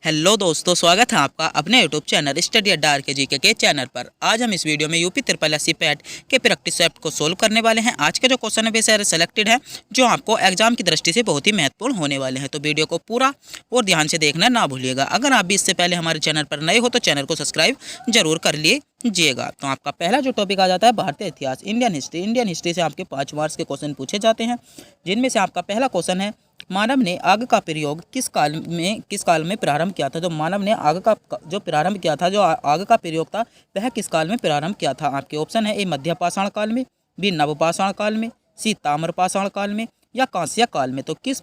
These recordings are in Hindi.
हेलो दोस्तों, स्वागत है आपका अपने यूट्यूब चैनल स्टडी अड्डा आर के जी के चैनल पर। आज हम इस वीडियो में यूपी 8380 पैट के प्रैक्टिस सेट को सोल्व करने वाले हैं। आज के जो क्वेश्चन है वे सारे सेलेक्टेड है जो आपको एग्जाम की दृष्टि से बहुत ही महत्वपूर्ण होने वाले हैं। तो वीडियो को पूरा और ध्यान से देखना ना भूलिएगा। अगर आप भी इससे पहले हमारे चैनल पर नए हो तो चैनल को सब्सक्राइब जरूर कर लीजिएगा। तो आपका पहला जो टॉपिक आ जाता है भारतीय इतिहास, इंडियन हिस्ट्री। इंडियन हिस्ट्री से आपके 5 मार्क्स के क्वेश्चन पूछे जाते हैं, जिनमें से आपका पहला क्वेश्चन है मानव ने आग का प्रयोग किस काल में प्रारंभ किया था। जो मानव ने आग का जो प्रारंभ किया था, जो आग का प्रयोग था, वह किस काल में प्रारंभ किया था। आपके ऑप्शन है ए मध्य पाषाण काल में, बी नव पाषाण काल में, सी ताम्र पाषाण काल में या कांस्य काल में। तो किस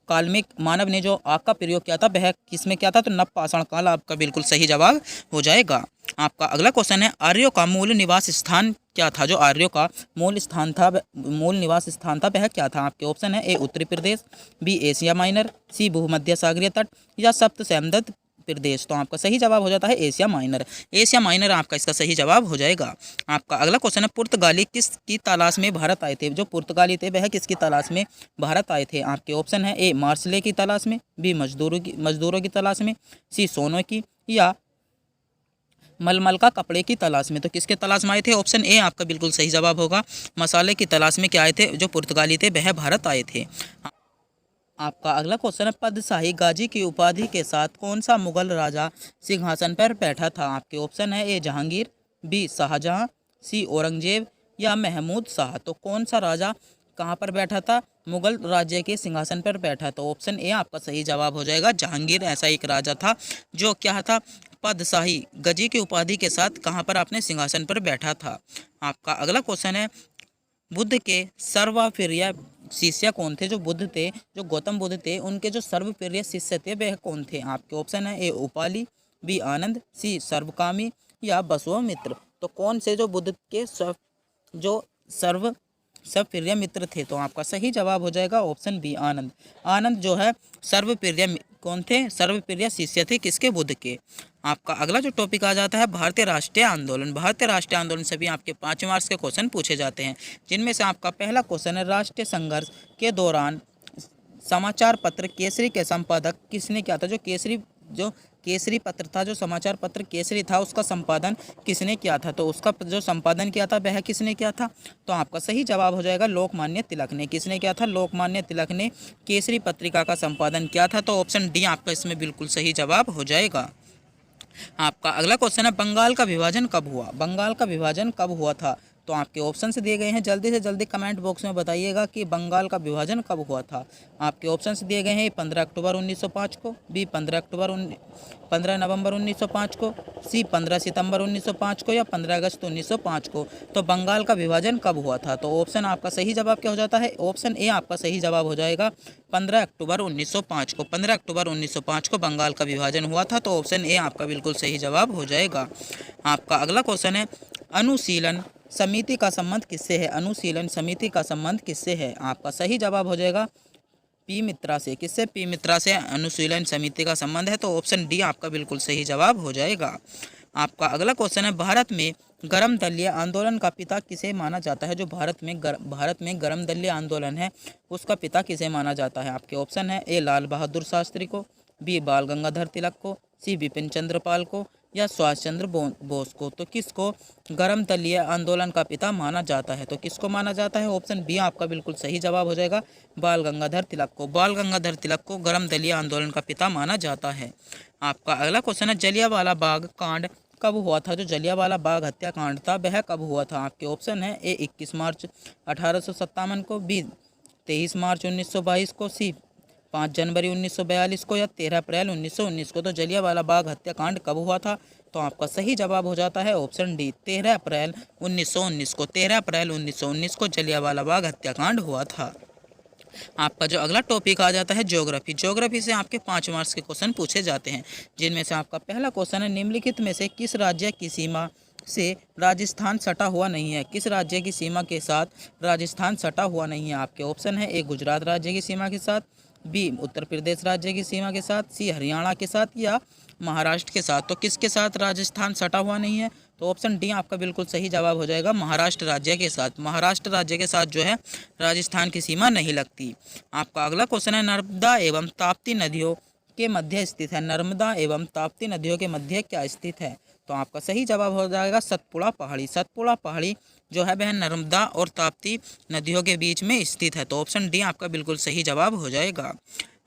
काल में मानव ने जो आग का प्रयोग किया था वह किस में किया था। तो नव पाषाण काल आपका बिल्कुल सही जवाब हो जाएगा। आपका अगला क्वेश्चन है आर्यों का मूल निवास स्थान क्या था। जो आर्यों का मूल निवास स्थान था वह क्या था। आपके ऑप्शन है ए उत्तरी प्रदेश, बी एशिया माइनर, सी भूमध्य सागरीय तट या सप्त सैमदत्त प्रदेश। तो आपका सही जवाब हो जाता है एशिया माइनर। एशिया माइनर आपका इसका सही जवाब हो जाएगा। आपका अगला क्वेश्चन है पुर्तगाली किसकी तलाश में भारत आए थे। जो पुर्तगाली थे वह किसकी तलाश में भारत आए थे। आपके ऑप्शन है ए मार्शले की तलाश में, बी मजदूरों की तलाश में, सी सोने की या मलमल का कपड़े की तलाश में। तो किसके तलाश में आए थे। ऑप्शन ए आपका बिल्कुल सही जवाब होगा। मसाले की तलाश में क्या आए थे, जो पुर्तगाली थे वह भारत आए थे। आपका अगला क्वेश्चन है पदशाही गाजी की उपाधि के साथ कौन सा मुगल राजा सिंहासन पर बैठा था। आपके ऑप्शन है ए जहांगीर, बी शाहजहां, सी औरंगजेब या महमूद शाह। तो कौन सा राजा कहाँ पर बैठा था, मुगल राज्य के सिंहासन पर बैठा। तो ऑप्शन ए आपका सही जवाब हो जाएगा। जहांगीर ऐसा एक राजा था जो क्या था, पदशाही गजी की उपाधि के साथ कहाँ पर अपने सिंहासन पर बैठा था। आपका अगला क्वेश्चन है बुद्ध के सर्वप्रिय शिष्य कौन थे। जो बुद्ध थे, जो गौतम बुद्ध थे, उनके जो सर्वप्रिय शिष्य थे वह कौन थे। आपके ऑप्शन है ए उपाली, बी आनंद, सी सर्वकामी या बसवमित्र। तो कौन से जो बुद्ध के सब प्रिय मित्र थे। तो आपका सही जवाब हो जाएगा ऑप्शन बी आनंद। आनंद जो है सर्वप्रिय कौन थे, सर्वप्रिय शिष्य थे किसके, बुद्ध के। आपका अगला जो टॉपिक आ जाता है भारतीय राष्ट्रीय आंदोलन। भारतीय राष्ट्रीय आंदोलन से भी आपके 5 मार्क्स के क्वेश्चन पूछे जाते हैं, जिनमें से आपका पहला क्वेश्चन है राष्ट्रीय संघर्ष के दौरान समाचार पत्र केसरी के संपादक किसने किया था। जो केसरी पत्र था, जो समाचार पत्र केसरी था, उसका संपादन किसने किया था। तो उसका जो संपादन किया था वह किसने किया था। तो आपका सही जवाब हो जाएगा लोकमान्य तिलक ने। किसने किया था, लोकमान्य तिलक ने केसरी पत्रिका का संपादन किया था। तो ऑप्शन डी आपका इसमें बिल्कुल सही जवाब हो जाएगा। आपका अगला क्वेश्चन है बंगाल का विभाजन कब हुआ। बंगाल का विभाजन कब हुआ था। तो आपके ऑप्शन से दिए गए हैं, जल्दी से जल्दी कमेंट बॉक्स में बताइएगा कि बंगाल का विभाजन कब हुआ था। आपके ऑप्शन से दिए गए हैं 15 अक्टूबर 1905 को, बी 15 नवंबर 1905 को, सी 15 सितंबर 1905 को या 15 अगस्त 1905 को। तो बंगाल का विभाजन कब हुआ था। तो ऑप्शन आपका सही जवाब क्या हो जाता है, ऑप्शन ए आपका सही जवाब हो जाएगा 15 अक्टूबर 1905 को। 15 अक्टूबर 1905 को बंगाल का विभाजन हुआ था। तो ऑप्शन ए आपका बिल्कुल सही जवाब हो जाएगा। आपका अगला क्वेश्चन है अनुशीलन समिति का संबंध किससे है। अनुशीलन समिति का संबंध किससे है। आपका सही जवाब हो जाएगा पी मित्रा से। किससे, पी मित्रा से अनुशीलन समिति का संबंध है। तो ऑप्शन डी आपका बिल्कुल सही जवाब हो जाएगा। आपका अगला क्वेश्चन है भारत में गरम दलीय आंदोलन का पिता किसे माना जाता है। जो भारत में गरम दलीय आंदोलन है उसका पिता किसे माना जाता है। आपके ऑप्शन है ए लाल बहादुर शास्त्री को, बी बाल गंगाधर तिलक को, सी बिपिन चंद्र पाल को या सुभाष चंद्र बोस को। तो किसको गरम दलीय आंदोलन का पिता माना जाता है। तो किसको माना जाता है, ऑप्शन बी आपका बिल्कुल सही जवाब हो जाएगा बाल गंगाधर तिलक को। बाल गंगाधर तिलक को गरम दलीय आंदोलन का पिता माना जाता है। आपका अगला क्वेश्चन है जलियांवाला बाग कांड कब हुआ था। जो जलियांवाला बाग हत्याकांड था वह कब हुआ था। आपके ऑप्शन है ए 21 मार्च 1857 को, बी 23 मार्च 1922 को, सी 5 जनवरी 1942 को या 13 अप्रैल 1919 को। तो जलियांवाला बाग हत्याकांड कब हुआ था। तो आपका सही जवाब हो जाता है ऑप्शन डी 13 अप्रैल 1919 को। 13 अप्रैल 1919 को जलियांवाला बाग हत्याकांड हुआ था। आपका जो अगला टॉपिक आ जाता है ज्योग्राफी। ज्योग्राफी से आपके 5 मार्क्स के क्वेश्चन पूछे जाते हैं, जिनमें से आपका पहला क्वेश्चन है निम्नलिखित में से किस राज्य की सीमा से राजस्थान सटा हुआ नहीं है। किस राज्य की सीमा के साथ राजस्थान सटा हुआ नहीं है। आपके ऑप्शन है ए गुजरात राज्य की सीमा के साथ, बी उत्तर प्रदेश राज्य की सीमा के साथ, सी हरियाणा के साथ या महाराष्ट्र के साथ। तो किसके साथ राजस्थान सटा हुआ नहीं है। तो ऑप्शन डी आपका बिल्कुल सही जवाब हो जाएगा महाराष्ट्र राज्य के साथ। महाराष्ट्र राज्य के साथ जो है राजस्थान की सीमा नहीं लगती। आपका अगला क्वेश्चन है नर्मदा एवं ताप्ती नदियों के मध्य स्थित है? नर्मदा एवं ताप्ती नदियों के मध्य क्या स्थित है? तो आपका सही जवाब हो जाएगा सतपुड़ा पहाड़ी। सतपुड़ा पहाड़ी जो है वह नर्मदा और ताप्ती नदियों के बीच में स्थित है। तो ऑप्शन डी आपका बिल्कुल सही जवाब हो जाएगा।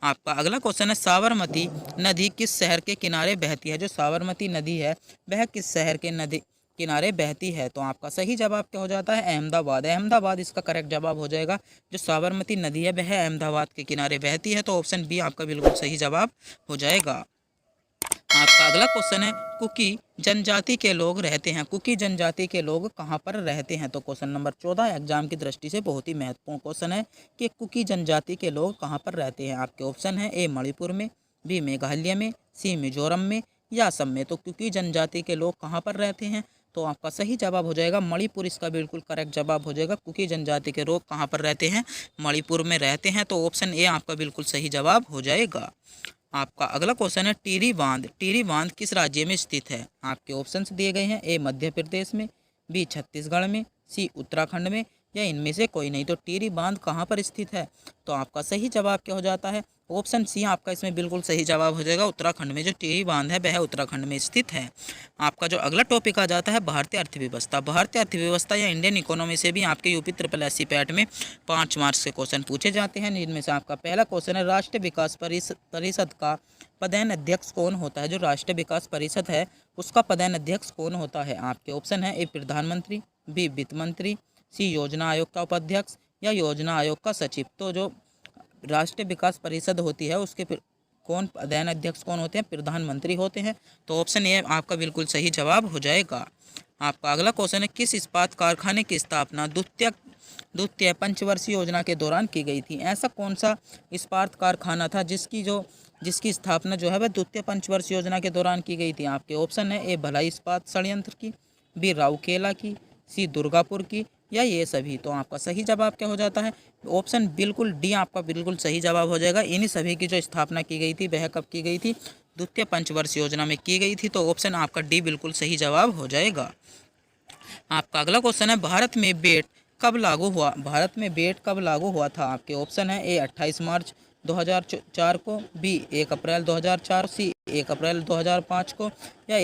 आपका अगला क्वेश्चन है, साबरमती नदी किस शहर के किनारे बहती है? जो साबरमती नदी है वह किस शहर के नदी किनारे बहती है? तो आपका सही जवाब क्या हो जाता है? अहमदाबाद। अहमदाबाद इसका करेक्ट जवाब हो जाएगा। जो साबरमती नदी है वह अहमदाबाद के किनारे बहती है। तो ऑप्शन बी आपका बिल्कुल सही जवाब हो जाएगा। आपका अगला क्वेश्चन है, कुकी जनजाति के लोग रहते हैं। कुकी जनजाति के लोग कहाँ पर रहते हैं? तो क्वेश्चन नंबर 14 एग्जाम की दृष्टि से बहुत ही महत्वपूर्ण क्वेश्चन है कि कुकी जनजाति के लोग कहाँ पर रहते हैं। आपके ऑप्शन है, ए मणिपुर में, बी मेघालय में, सी मिजोरम में या असम में। तो कुकी जनजाति के लोग कहाँ पर रहते हैं? तो आपका सही जवाब हो जाएगा मणिपुर, इसका बिल्कुल करेक्ट जवाब हो जाएगा। कुकी जनजाति के लोग कहाँ पर रहते हैं? मणिपुर में रहते हैं। तो ऑप्शन ए आपका बिल्कुल सही जवाब हो जाएगा। आपका अगला क्वेश्चन है, टिहरी बांध। टिहरी बांध किस राज्य में स्थित है? आपके ऑप्शंस दिए गए हैं, ए मध्य प्रदेश में, बी छत्तीसगढ़ में, सी उत्तराखंड में या इनमें से कोई नहीं। तो टिहरी बांध कहाँ पर स्थित है? तो आपका सही जवाब क्या हो जाता है? ऑप्शन सी आपका इसमें बिल्कुल सही जवाब हो जाएगा। उत्तराखंड में जो टिहरी बांध है वह उत्तराखंड में स्थित है। आपका जो अगला टॉपिक आ जाता है, भारतीय अर्थव्यवस्था। भारतीय अर्थव्यवस्था या इंडियन इकोनॉमी से भी आपके यूपी ट्रिपल एससी पैट में 5 मार्क्स के क्वेश्चन पूछे जाते हैं। जिनमें से आपका पहला क्वेश्चन है, राष्ट्रीय विकास परिषद का पदेन अध्यक्ष कौन होता है? जो राष्ट्रीय विकास परिषद है उसका पदेन अध्यक्ष कौन होता है? आपके ऑप्शन है, ए प्रधानमंत्री, बी वित्त मंत्री, सी योजना आयोग का उपाध्यक्ष या योजना आयोग का सचिव। तो जो राष्ट्रीय विकास परिषद होती है उसके कौन अध्ययन अध्यक्ष कौन होते हैं? प्रधानमंत्री होते हैं। तो ऑप्शन ए आपका बिल्कुल सही जवाब हो जाएगा। आपका अगला क्वेश्चन है, किस इस्पात कारखाने की स्थापना द्वितीय पंचवर्षीय योजना के दौरान की गई थी? ऐसा कौन सा इस्पात कारखाना था जिसकी स्थापना जो है वह द्वितीय पंचवर्षीय योजना के दौरान की गई थी? आपके ऑप्शन है, ए भलाई इस्पात संयंत्र की, बी राउरकेला की, सी दुर्गापुर की या ये सभी। तो आपका सही जवाब क्या हो जाता है? ऑप्शन बिल्कुल डी आपका बिल्कुल सही जवाब हो जाएगा। इन्हीं सभी की जो स्थापना की गई थी वह कब की गई थी? द्वितीय पंचवर्षीय योजना में की गई थी। तो ऑप्शन आपका डी बिल्कुल सही जवाब हो जाएगा। आपका अगला क्वेश्चन है, भारत में बेट कब लागू हुआ? भारत में बेट कब लागू हुआ था? आपके ऑप्शन है, ए 28 मार्च 2004 को, बी 1 अप्रैल 2004, सी 1 अप्रैल 2005 को या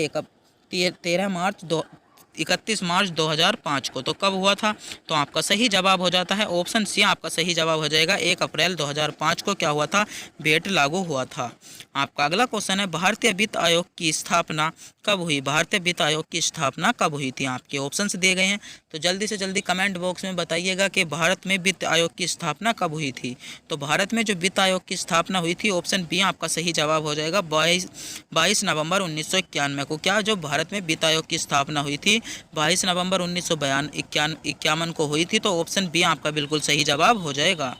31 मार्च 2005 को। तो कब हुआ था? तो आपका सही जवाब हो जाता है ऑप्शन सी आपका सही जवाब हो जाएगा। 1 अप्रैल 2005 को क्या हुआ था? बेट लागू हुआ था। आपका अगला क्वेश्चन है, भारतीय वित्त आयोग की स्थापना कब हुई? भारतीय वित्त आयोग की स्थापना कब हुई थी? आपके ऑप्शंस दिए गए हैं, तो जल्दी से जल्दी कमेंट बॉक्स में बताइएगा कि भारत में वित्त आयोग की स्थापना कब हुई थी। तो भारत में जो वित्त आयोग की स्थापना हुई थी, ऑप्शन बी आपका सही जवाब हो जाएगा 22 नवंबर 1991 को। क्या जो भारत में वित्त आयोग की स्थापना हुई थी 22 नवंबर 1951 को हुई थी। तो ऑप्शन बी आपका बिल्कुल सही जवाब हो जाएगा।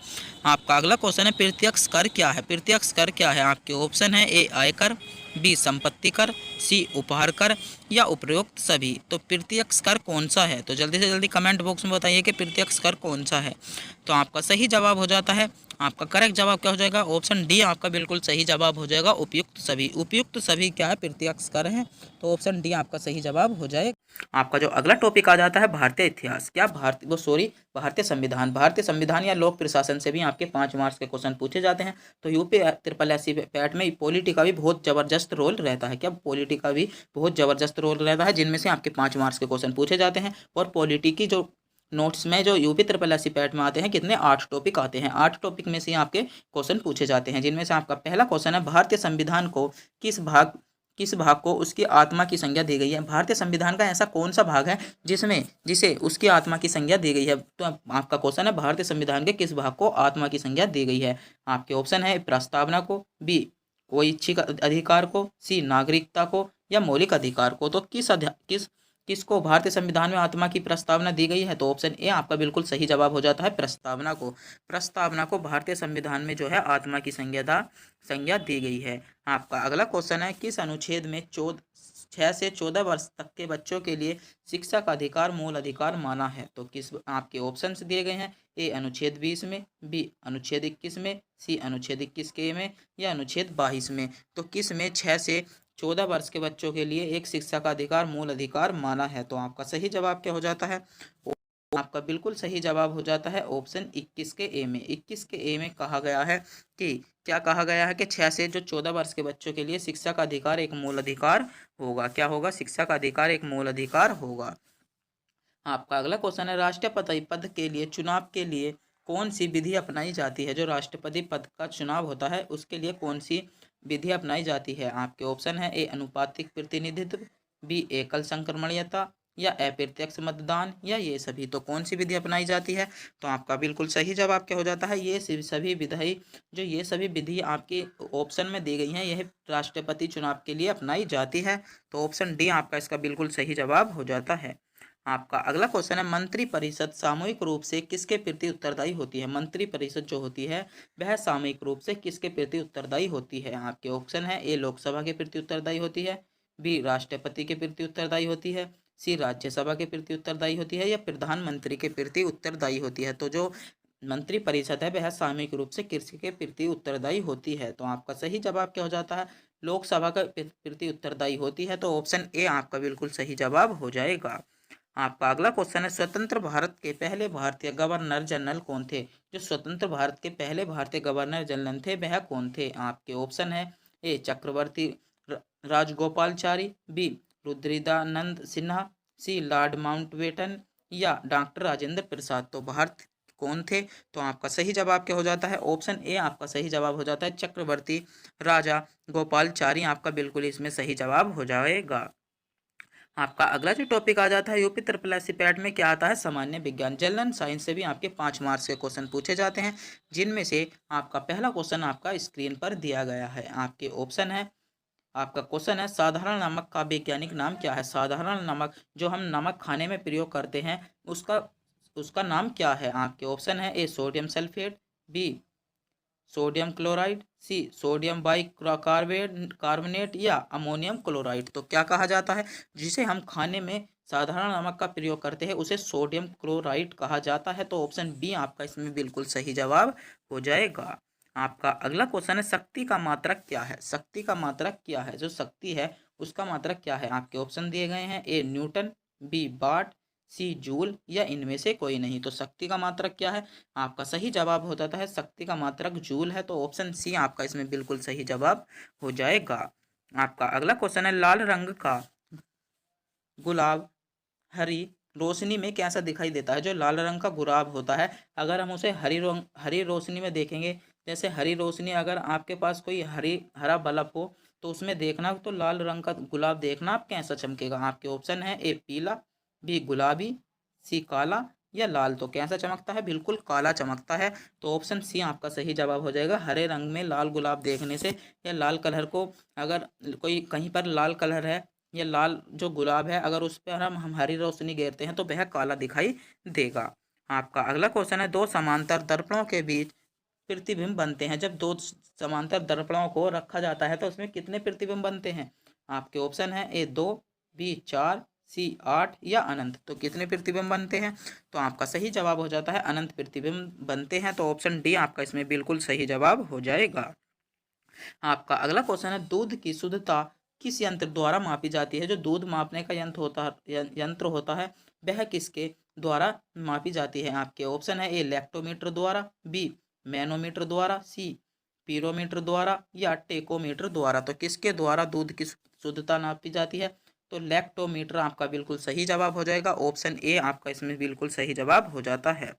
आपका अगला क्वेश्चन है, प्रत्यक्ष कर क्या है? प्रत्यक्ष कर क्या है? आपके ऑप्शन है, ए आयकर, बी संपत्ति कर, सी उपहार कर या उपरोक्त सभी। तो प्रत्यक्ष कर कौन सा है? तो जल्दी से जल्दी कमेंट बॉक्स में बताइए कि प्रत्यक्ष कर कौन सा है। तो आपका सही जवाब हो जाता है, आपका करेक्ट जवाब क्या हो जाएगा? ऑप्शन डी आपका बिल्कुल सही जवाब हो जाएगा, उपयुक्त सभी। उपयुक्त सभी क्या है? प्रत्यक्ष कर है। तो ऑप्शन डी आपका सही जवाब हो जाएगा। आपका जो अगला टॉपिक आ जाता है, भारतीय इतिहास। क्या भारतीय संविधान। भारतीय संविधान या लोक प्रशासन से भी आपके 5 मार्क्स के क्वेश्चन पूछे जाते हैं। तो यूपी ट्रिपल एससी पैट में पॉलिटी का भी बहुत जबरदस्त रोल रहता है। क्या पॉलिटी का भी बहुत जबरदस्त रोल रहता है, जिनमें से आपके 5 मार्क्स के क्वेश्चन पूछे जाते हैं। और पॉलिटी की जो नोट्स में जो यूपी ट्रिपल एससी पैट में आते हैं, कितने 8 टॉपिक आते हैं। 8 टॉपिक में से आपके क्वेश्चन पूछे जाते हैं, जिनमें से आपका पहला क्वेश्चन है, भारतीय संविधान को किस भाग को उसकी आत्मा की संज्ञा दी गई है? भारतीय संविधान का ऐसा कौन सा भाग है जिसे उसकी आत्मा की संज्ञा दी गई है? तो आपका क्वेश्चन है, भारतीय संविधान के किस भाग को आत्मा की संज्ञा दी गई है? आपके ऑप्शन है, प्रस्तावना को, बी कोई अधिकार को, सी नागरिकता को या मौलिक अधिकार को। तो किसको भारतीय संविधान में आत्मा की प्रस्तावना दी गई है? तो ऑप्शन ए आपका बिल्कुल सही जवाब हो जाता है, प्रस्तावना को भारतीय संविधान में जो है आत्मा की संज्ञा दी गई है। आपका अगला क्वेश्चन है, किस अनुच्छेद में 6 से 14 वर्ष तक के बच्चों के लिए शिक्षा का अधिकार मूल अधिकार माना है? तो किस आपके ऑप्शंस दिए गए हैं, ए अनुच्छेद 20 में, बी अनुच्छेद 21 में, सी अनुच्छेद 21 के में या अनुच्छेद 22 में। तो किस में 6 से 14 वर्ष के बच्चों के लिए एक शिक्षा का अधिकार मूल अधिकार माना है? तो आपका सही जवाब क्या हो जाता है? आपका बिल्कुल सही जवाब हो जाता है ऑप्शन 21 के ए में। 21 के ए में कहा गया है कि क्या कहा गया है कि 6 से जो 14 वर्ष के बच्चों के लिए शिक्षा का अधिकार एक मूल अधिकार होगा। क्या होगा? शिक्षा का अधिकार एक मूल अधिकार होगा। आपका अगला क्वेश्चन है, राष्ट्रपति पद के लिए चुनाव के लिए कौन सी विधि अपनाई जाती है? जो राष्ट्रपति पद का चुनाव होता है उसके लिए कौन सी विधि अपनाई जाती है? आपके ऑप्शन है ए अनुपातिक प्रतिनिधित्व, बी एकल संक्रमणीयता, या अप्रत्यक्ष मतदान, या ये सभी। तो कौन सी विधि अपनाई जाती है? तो आपका बिल्कुल सही जवाब क्या हो जाता है? ये सभी विधि जो ये सभी विधि आपके ऑप्शन में दी गई हैं यह राष्ट्रपति चुनाव के लिए अपनाई जाती है। तो ऑप्शन डी आपका इसका बिल्कुल सही जवाब हो जाता है। आपका अगला क्वेश्चन है, मंत्री परिषद सामूहिक रूप से किसके प्रति उत्तरदायी होती है? मंत्री परिषद जो होती है वह सामूहिक रूप से किसके प्रति उत्तरदायी होती है? आपके ऑप्शन है ए लोकसभा के प्रति उत्तरदायी होती है, बी राष्ट्रपति के प्रति उत्तरदायी होती है, सी राज्यसभा के प्रति उत्तरदायी होती है, या प्रधानमंत्री के प्रति उत्तरदायी होती है। तो जो मंत्री परिषद है वह सामूहिक रूप से किसके प्रति उत्तरदायी होती है? तो आपका सही जवाब क्या हो जाता है? लोकसभा का प्रति उत्तरदायी होती है। तो ऑप्शन ए आपका बिल्कुल सही जवाब हो जाएगा। आपका अगला क्वेश्चन है, स्वतंत्र भारत के पहले भारतीय गवर्नर जनरल कौन थे? जो स्वतंत्र भारत के पहले भारतीय गवर्नर जनरल थे वह कौन थे? आपके ऑप्शन है ए चक्रवर्ती राजगोपालचारी, बी रुद्रदानंद सिन्हा, सी लॉर्ड माउंटबेटन, या डॉक्टर राजेंद्र प्रसाद। तो भारत कौन थे? तो आपका सही जवाब क्या हो जाता है? ऑप्शन ए आपका सही जवाब हो जाता है चक्रवर्ती राजा गोपालचारी। आपका बिल्कुल इसमें सही जवाब हो जाएगा। आपका अगला जो टॉपिक आ जाता है यूपी ट्रिपल एस पैट में क्या आता है? सामान्य विज्ञान। जनरल साइंस से भी आपके 5 मार्क्स के क्वेश्चन पूछे जाते हैं, जिनमें से आपका पहला क्वेश्चन आपका स्क्रीन पर दिया गया है। आपके ऑप्शन है, आपका क्वेश्चन है, साधारण नमक का वैज्ञानिक नाम क्या है? साधारण नमक जो हम नमक खाने में प्रयोग करते हैं उसका उसका नाम क्या है? आपके ऑप्शन है A sodium sulphate, B sodium chloride, C sodium carbonate, या अमोनियम क्लोराइड। तो क्या कहा जाता है? जिसे हम खाने में साधारण नमक का प्रयोग करते हैं उसे सोडियम क्लोराइड कहा जाता है। तो ऑप्शन बी आपका इसमें बिल्कुल सही जवाब हो जाएगा। आपका अगला क्वेश्चन है, शक्ति का मात्रक क्या है? शक्ति का मात्रक क्या है? जो शक्ति है उसका मात्रक क्या है? आपके ऑप्शन दिए गए हैं, A newton, B watt, C joule, या इनमें से कोई नहीं। तो शक्ति का मात्रक क्या है? आपका सही जवाब हो जाता है शक्ति का मात्रक जूल है। तो ऑप्शन सी आपका इसमें बिल्कुल सही जवाब हो जाएगा। आपका अगला क्वेश्चन है, लाल रंग का गुलाब हरी रोशनी में कैसा दिखाई देता है? जो लाल रंग का गुलाब होता है अगर हम उसे हरी रोशनी में देखेंगे, जैसे हरी रोशनी अगर आपके पास कोई हरा बल्ब हो तो उसमें देखना, तो लाल रंग का गुलाब देखना आप कैसा चमकेगा? आपके ऑप्शन है ए पीला, बी गुलाबी, सी काला, या लाल। तो कैसा चमकता है? बिल्कुल काला चमकता है। तो ऑप्शन सी आपका सही जवाब हो जाएगा। हरे रंग में लाल गुलाब देखने से या लाल कलर को, अगर कोई कहीं पर लाल कलर है या लाल जो गुलाब है अगर उस पर हम हरी रोशनी घेरते हैं तो वह काला दिखाई देगा। आपका अगला क्वेश्चन है, दो समांतर दर्पणों के बीच प्रतिबिंब बनते हैं। जब दो समांतर दर्पणों को रखा जाता है तो उसमें कितने प्रतिबिंब बनते हैं? आपके ऑप्शन है ए 2, बी 4, सी 8, या अनंत। तो कितने प्रतिबिंब बनते हैं? तो आपका सही जवाब हो जाता है अनंत प्रतिबिंब बनते हैं। तो ऑप्शन डी आपका इसमें बिल्कुल सही जवाब हो जाएगा। आपका अगला क्वेश्चन है, दूध की शुद्धता किस यंत्र द्वारा मापी जाती है? जो दूध मापने का यंत्र होता है वह किसके द्वारा मापी जाती है? आपके ऑप्शन है ए लैक्टोमीटर द्वारा, बी मैनोमीटर द्वारा, सी पीरोमीटर द्वारा, या टेकोमीटर द्वारा। तो किसके द्वारा दूध की शुद्धता नापी जाती है? तो लैक्टोमीटर आपका बिल्कुल सही जवाब हो जाएगा। ऑप्शन ए आपका इसमें बिल्कुल सही जवाब हो जाता है।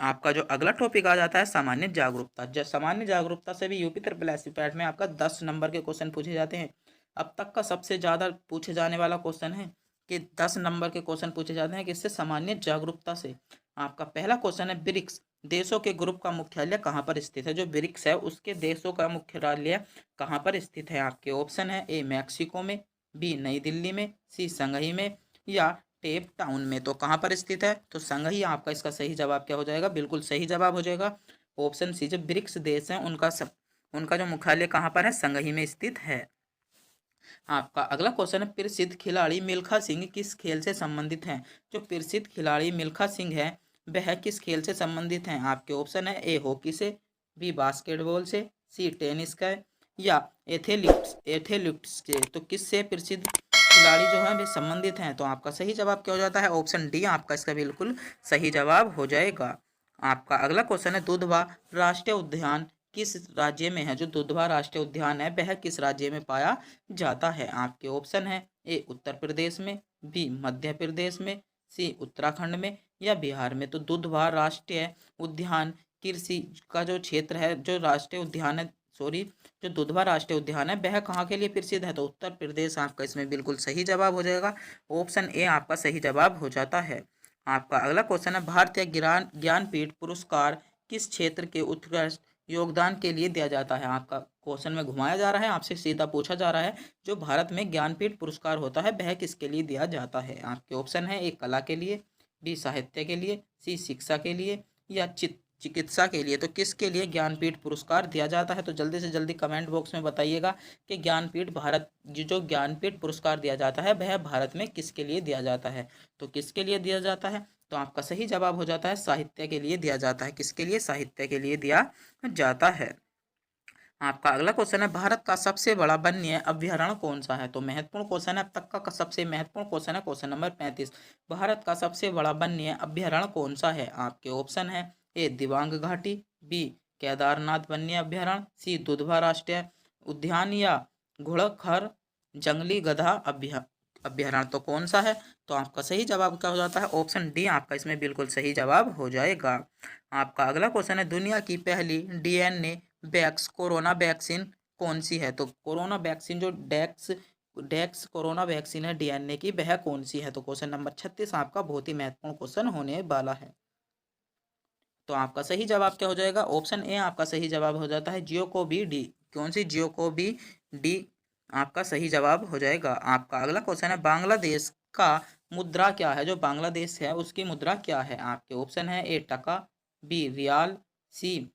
आपका जो अगला टॉपिक आ जाता है सामान्य जागरूकता। सामान्य जागरूकता से भी यूपी ट्रिपल एस पैट में आपका 10 नंबर के क्वेश्चन पूछे जाते हैं। अब तक का सबसे ज़्यादा पूछे जाने वाला क्वेश्चन है कि 10 नंबर के क्वेश्चन पूछे जाते हैं किससे? सामान्य जागरूकता से। आपका पहला क्वेश्चन है, ब्रिक्स देशों के ग्रुप का मुख्यालय कहाँ पर स्थित है? जो ब्रिक्स है उसके देशों का मुख्यालय कहाँ पर स्थित है? आपके ऑप्शन है ए मैक्सिको में, बी नई दिल्ली में, सी संघई में, या टेप टाउन में। तो कहाँ पर स्थित है? तो संघई आपका इसका सही जवाब क्या हो जाएगा? बिल्कुल सही जवाब हो जाएगा ऑप्शन सी। जो ब्रिक्स देश हैं उनका जो मुख्यालय कहाँ पर है? संघई में स्थित है। आपका अगला क्वेश्चन है, प्रसिद्ध खिलाड़ी मिल्खा सिंह किस खेल से संबंधित हैं? जो प्रसिद्ध खिलाड़ी मिल्खा सिंह है वह किस खेल से संबंधित हैं? आपके ऑप्शन है ए हॉकी से, बी बास्केटबॉल से, सी टेनिस का, या एथलेटिक्स से। तो किससे प्रसिद्ध खिलाड़ी जो है वे संबंधित हैं। तो आपका सही जवाब क्या हो जाता है? ऑप्शन डी आपका इसका बिल्कुल सही जवाब हो जाएगा। आपका अगला क्वेश्चन है, दुधवा राष्ट्रीय उद्यान किस राज्य में है? जो दुधवा राष्ट्रीय उद्यान है वह किस राज्य में पाया जाता है? आपके ऑप्शन है, ए उत्तर प्रदेश में, बी मध्य प्रदेश में, सी उत्तराखंड में, या बिहार में। तो दुधवा राष्ट्रीय उद्यान कृषि का जो क्षेत्र है, जो राष्ट्रीय उद्यान है, सॉरी, जो दुधवा राष्ट्रीय उद्यान है वह कहाँ के लिए प्रसिद्ध है? तो उत्तर प्रदेश आपका इसमें बिल्कुल सही जवाब हो जाएगा। ऑप्शन ए आपका सही जवाब हो जाता है। आपका अगला क्वेश्चन है, भारतीय ज्ञानपीठ पुरस्कार किस क्षेत्र के उत्कृष्ट योगदान के लिए दिया जाता है? आपका क्वेश्चन में घुमाया जा रहा है, आपसे सीधा पूछा जा रहा है, जो भारत में ज्ञानपीठ पुरस्कार होता है वह किसके लिए दिया जाता है? आपके ऑप्शन है, ए कला के लिए, बी साहित्य के लिए, सी शिक्षा के लिए, या चिकित्सा के लिए। तो किसके लिए ज्ञानपीठ पुरस्कार दिया जाता है? तो जल्दी से जल्दी कमेंट बॉक्स में बताइएगा कि ज्ञानपीठ भारत जो ज्ञानपीठ पुरस्कार दिया जाता है वह भारत में किसके लिए दिया जाता है? तो किसके लिए दिया जाता है? तो आपका सही जवाब हो जाता है साहित्य के लिए दिया जाता है। किसके लिए? साहित्य के लिए दिया जाता है। आपका अगला क्वेश्चन है, भारत का सबसे बड़ा वन्य अभ्यारण्य कौन सा है? तो महत्वपूर्ण क्वेश्चन है, अब तक का सबसे महत्वपूर्ण क्वेश्चन है, क्वेश्चन नंबर 35। भारत का सबसे बड़ा वन्य अभ्यारण्य कौन सा है? आपके ऑप्शन है, ए दिबांग घाटी, बी केदारनाथ वन्य अभ्यारण्य, सी दुधवा राष्ट्रीय उद्यान, या घुड़खर जंगली गधा अभ्यारण्य। तो कौन सा है? तो आपका सही जवाब क्या हो जाता है? ऑप्शन डी आपका इसमें बिल्कुल सही जवाब हो जाएगा। आपका अगला क्वेश्चन है, दुनिया की पहली डीएनए कोरोना वैक्सीन कौन सी है? तो कोरोना वैक्सीन जो डेक्स कोरोना वैक्सीन है डीएनए की, वह कौन सी है? तो क्वेश्चन नंबर 36 आपका बहुत ही महत्वपूर्ण क्वेश्चन होने वाला है। तो आपका सही जवाब क्या हो जाएगा? ऑप्शन ए आपका सही जवाब हो जाता है जियोकोवी डी। कौन सी? जियोकोवी डी आपका सही जवाब हो जाएगा। आपका अगला क्वेश्चन है, बांग्लादेश का मुद्रा क्या है? जो बांग्लादेश है उसकी मुद्रा क्या है? आपके ऑप्शन है, ए टका, बी रियाल, सी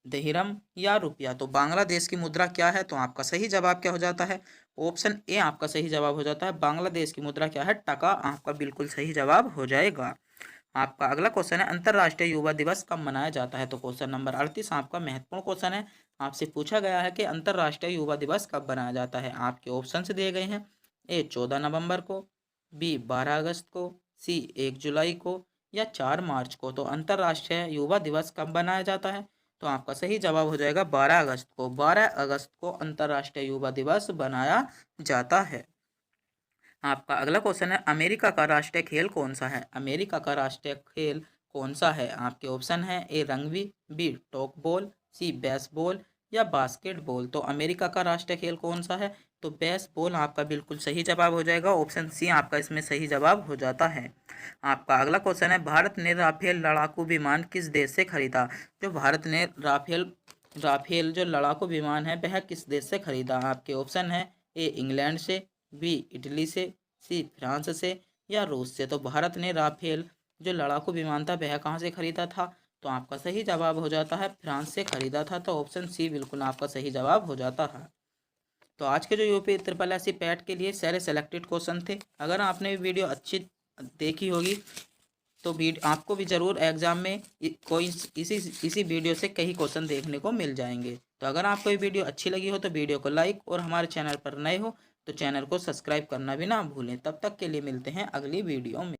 दिरहम, या रुपया। तो बांग्लादेश की मुद्रा क्या है? तो आपका सही जवाब क्या हो जाता है? ऑप्शन ए आपका सही जवाब हो जाता है, बांग्लादेश की मुद्रा क्या है? टका आपका बिल्कुल सही जवाब हो जाएगा। आपका अगला क्वेश्चन है, अंतर्राष्ट्रीय युवा दिवस कब मनाया जाता है? तो क्वेश्चन नंबर 38 आपका महत्वपूर्ण क्वेश्चन है। आपसे पूछा गया है कि अंतर्राष्ट्रीय युवा दिवस कब मनाया जाता है? आपके ऑप्शन से दिए गए हैं, ए 14 नवंबर को, बी 12 अगस्त को, सी 1 जुलाई को, या 4 मार्च को। तो अंतर्राष्ट्रीय युवा दिवस कब मनाया जाता है? तो आपका सही जवाब हो जाएगा 12 अगस्त को। 12 अगस्त को अंतर्राष्ट्रीय युवा दिवस बनाया जाता है। आपका अगला क्वेश्चन है, अमेरिका का राष्ट्रीय खेल कौन सा है? अमेरिका का राष्ट्रीय खेल कौन सा है? आपके ऑप्शन है, A rugby, B talk ball, C baseball, या बास्केटबॉल। तो अमेरिका का राष्ट्रीय खेल कौन सा है? तो बेसबॉल आपका बिल्कुल सही जवाब हो जाएगा। ऑप्शन सी आपका इसमें सही जवाब हो जाता है। आपका अगला क्वेश्चन है, भारत ने राफेल लड़ाकू विमान किस देश से खरीदा? जो भारत ने राफेल जो लड़ाकू विमान है वह किस देश से खरीदा? आपके ऑप्शन है, ए इंग्लैंड से, बी इटली से, सी फ्रांस से, या रूस से। तो भारत ने राफेल जो लड़ाकू विमान था वह कहाँ से खरीदा था? तो आपका सही जवाब हो जाता है फ्रांस से खरीदा था। तो ऑप्शन सी बिल्कुल आपका सही जवाब हो जाता है। तो आज के जो UP triple S C PET के लिए सारे सेलेक्टेड क्वेश्चन थे। अगर आपने वीडियो अच्छी देखी होगी तो आपको भी ज़रूर एग्जाम में कोई इसी वीडियो से कई क्वेश्चन देखने को मिल जाएंगे। तो अगर आपको ये वीडियो अच्छी लगी हो तो वीडियो को लाइक, और हमारे चैनल पर नए हो तो चैनल को सब्सक्राइब करना भी ना भूलें। तब तक के लिए मिलते हैं अगली वीडियो में।